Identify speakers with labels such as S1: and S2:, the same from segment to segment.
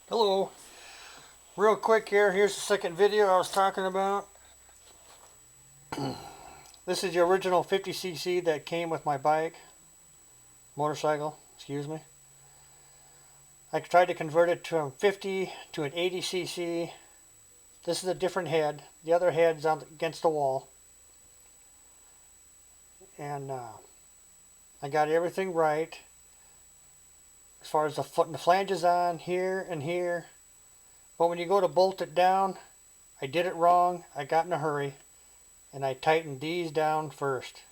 S1: Hello. Real quick here, here's the second video I was talking about. This is the original 50cc that came with my motorcycle, excuse me. I tried to convert it from 50 to an 80cc. This is a different head. The other head's against the wall. And I got everything right. As far as the foot and the flanges on, here and here. But when you go to bolt it down, I did it wrong. I got in a hurry. And I tightened these down first.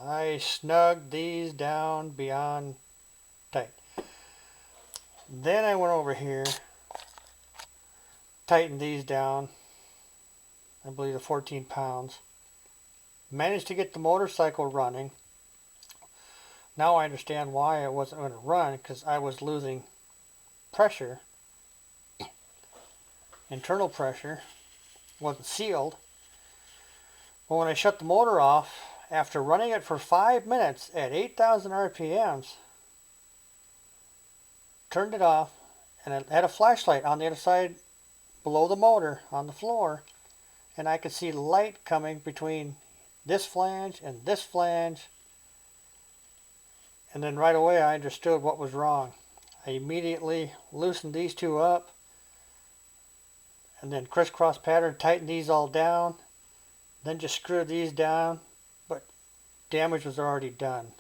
S1: I snugged these down beyond tight. Then I went over here, tightened these down, I believe to 14 pounds. Managed to get the motorcycle running. Now I understand why I wasn't going to run, because I was losing pressure. Internal pressure wasn't sealed. But when I shut the motor off, after running it for 5 minutes at 8,000 RPMs, turned it off, and it had a flashlight on the other side below the motor on the floor, and I could see light coming between this flange and this flange, and then right away I understood what was wrong. I immediately loosened these two up, and then crisscross pattern, tightened these all down, then just screwed these down, but damage was already done.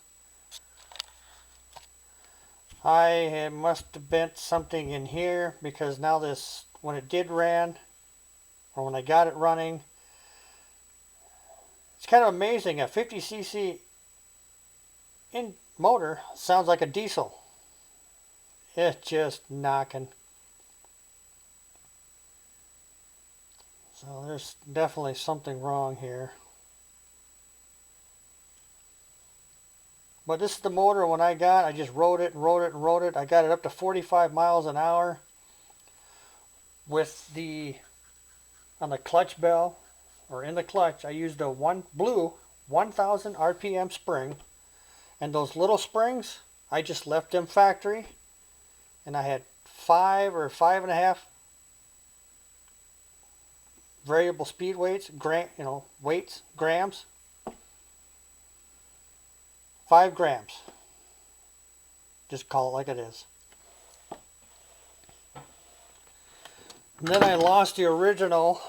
S1: I must have bent something in here, because now this, when it did ran, or when I got it running, it's kind of amazing. A 50cc in motor sounds like a diesel. It's just knocking. So there's definitely something wrong here. But this is the motor when I just rode it and rode it and rode it. I got it up to 45 miles an hour with on the clutch bell, or in the clutch, I used a blue 1000 RPM spring. And those little springs, I just left them factory. And I had 5 or 5.5 variable speed weights, grams. 5 grams. Just call it like it is. And then I lost the original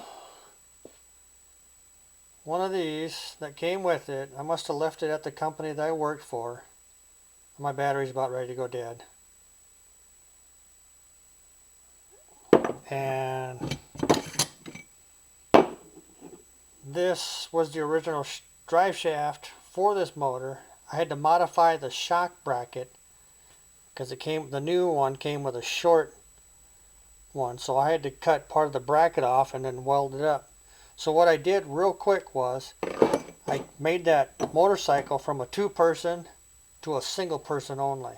S1: one of these that came with it. I must have left it at the company that I worked for. My battery's about ready to go dead. And this was the original drive shaft for this motor. I had to modify the shock bracket because the new one came with a short one, so I had to cut part of the bracket off and then weld it up. So what I did real quick was I made that motorcycle from a 2-person to a 1-person only.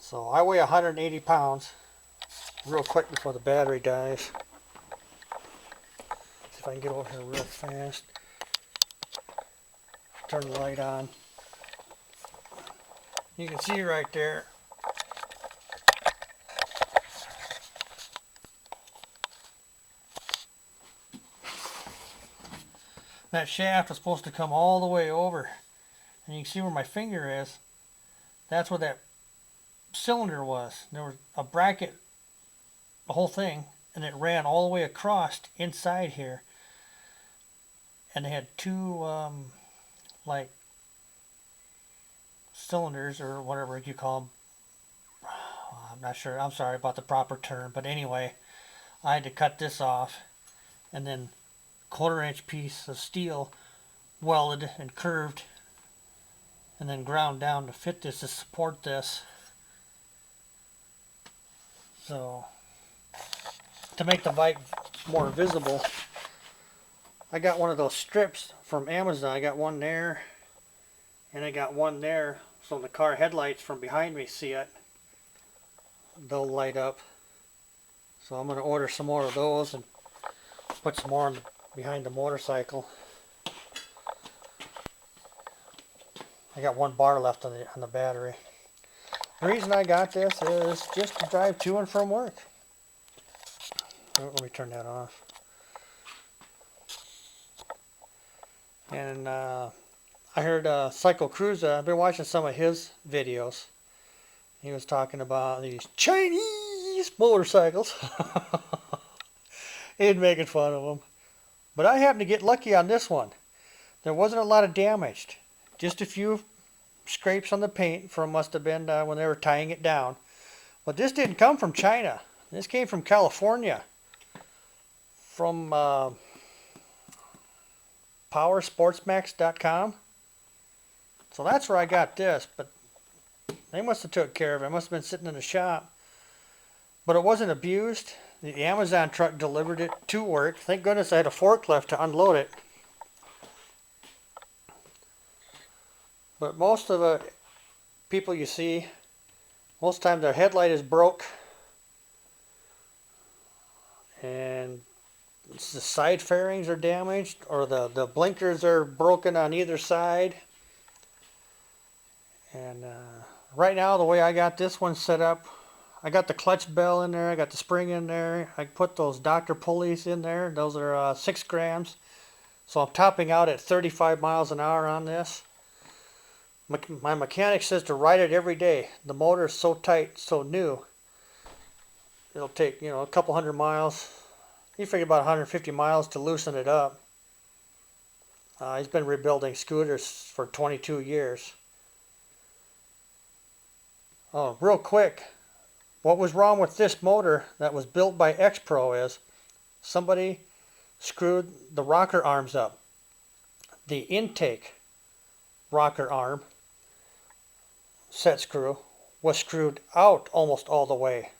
S1: So I weigh 180 pounds. Real quick before the battery dies. See if I can get over here real fast. Turn the light on. You can see right there. That shaft was supposed to come all the way over. And you can see where my finger is. That's where that cylinder was. There was a bracket, the whole thing, and it ran all the way across inside here. And they had 2 like cylinders or whatever you call them. I'm not sure. I'm sorry about the proper term, but anyway, I had to cut this off, and then 1/4-inch piece of steel welded and curved, and then ground down to fit this, to support this. So to make the bike more visible, I got one of those strips from Amazon. I got one there, and I got one there, so the car headlights from behind me see it, they'll light up. So I'm going to order some more of those and put some more behind the motorcycle. I got 1 bar left on the battery. The reason I got this is just to drive to and from work. Oh, let me turn that off. And I heard Psycho Cruiser. I've been watching some of his videos. He was talking about these Chinese motorcycles. He's making fun of them. But I happened to get lucky on this one. There wasn't a lot of damage. Just a few scrapes on the paint from must have been when they were tying it down. But this didn't come from China. This came from California. From powersportsmax.com. So that's where I got this. But they must have took care of it. It must have been sitting in the shop. But it wasn't abused. The Amazon truck delivered it to work. Thank goodness I had a forklift to unload it. But most of the people you see, most times their headlight is broke. And the side fairings are damaged, or the blinkers are broken on either side. And right now, the way I got this one set up, I got the clutch bell in there, I got the spring in there, I put those Dr. pulleys in there. Those are 6 grams. So I'm topping out at 35 miles an hour on this. My mechanic says to ride it every day. The motor is so tight, so new. It'll take, a couple hundred miles. You figure about 150 miles to loosen it up. He's been rebuilding scooters for 22 years. Oh, real quick. What was wrong with this motor that was built by X-Pro is somebody screwed the rocker arms up. The intake rocker arm set screw was screwed out almost all the way.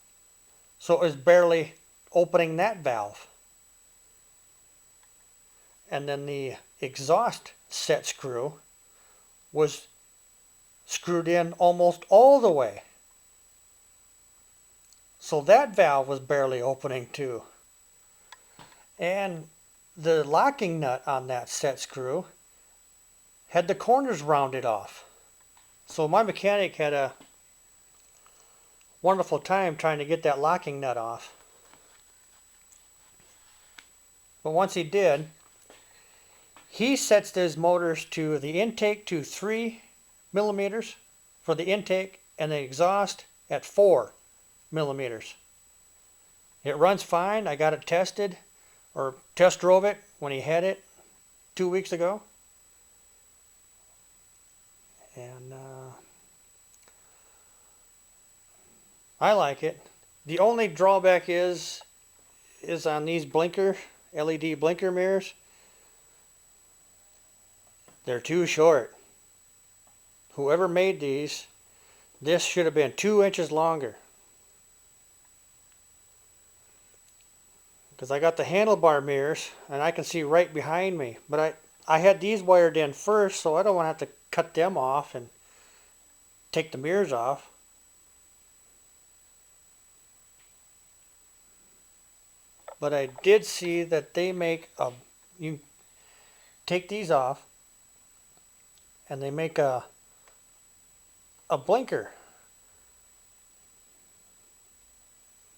S1: So it was barely opening that valve. And then the exhaust set screw was screwed in almost all the way. So that valve was barely opening too. And the locking nut on that set screw had the corners rounded off. So my mechanic had a wonderful time trying to get that locking nut off. But once he did, he sets his motors to the intake to 3 millimeters for the intake and the exhaust at 4 millimeters. It runs fine. I got it tested, or test drove it when he had it 2 weeks ago. And I like it. The only drawback is on these LED blinker mirrors. They're too short. Whoever made these, this should have been 2 inches longer. Because I got the handlebar mirrors and I can see right behind me. But I had these wired in first, so I don't want to have to cut them off and take the mirrors off. But I did see that they make you take these off and they make a blinker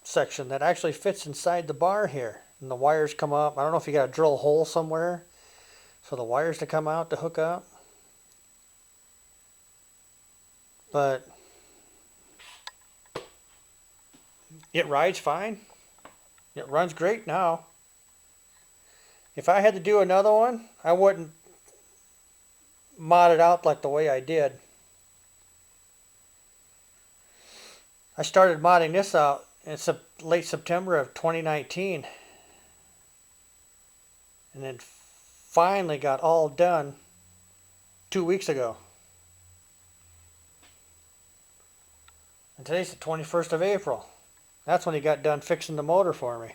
S1: section that actually fits inside the bar here. And the wires come up. I don't know if you got to drill a hole somewhere for the wires to come out to hook up. But it rides fine. It runs great now. If I had to do another one, I wouldn't mod it out like the way I did. I started modding this out in late September of 2019. And then finally got all done 2 weeks ago. And today's the 21st of April. That's when he got done fixing the motor for me.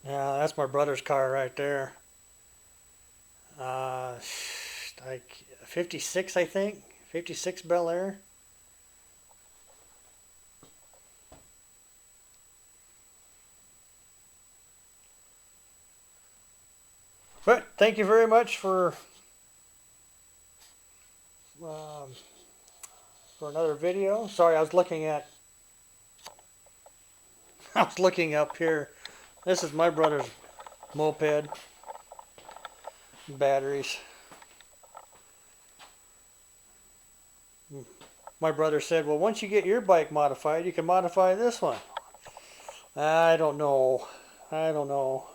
S1: Yeah, that's my brother's car right there. Like 56, I think. 56 Bel Air. But thank you very much um, for another video. Sorry, I was looking at I was looking up here. This is my brother's moped batteries. My brother said, well, once you get your bike modified, you can modify this one. I don't know. I don't know.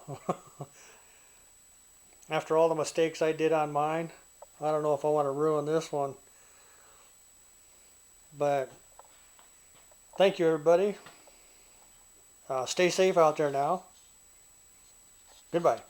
S1: After all the mistakes I did on mine, I don't know if I want to ruin this one. But thank you, everybody. Stay safe out there now. Goodbye.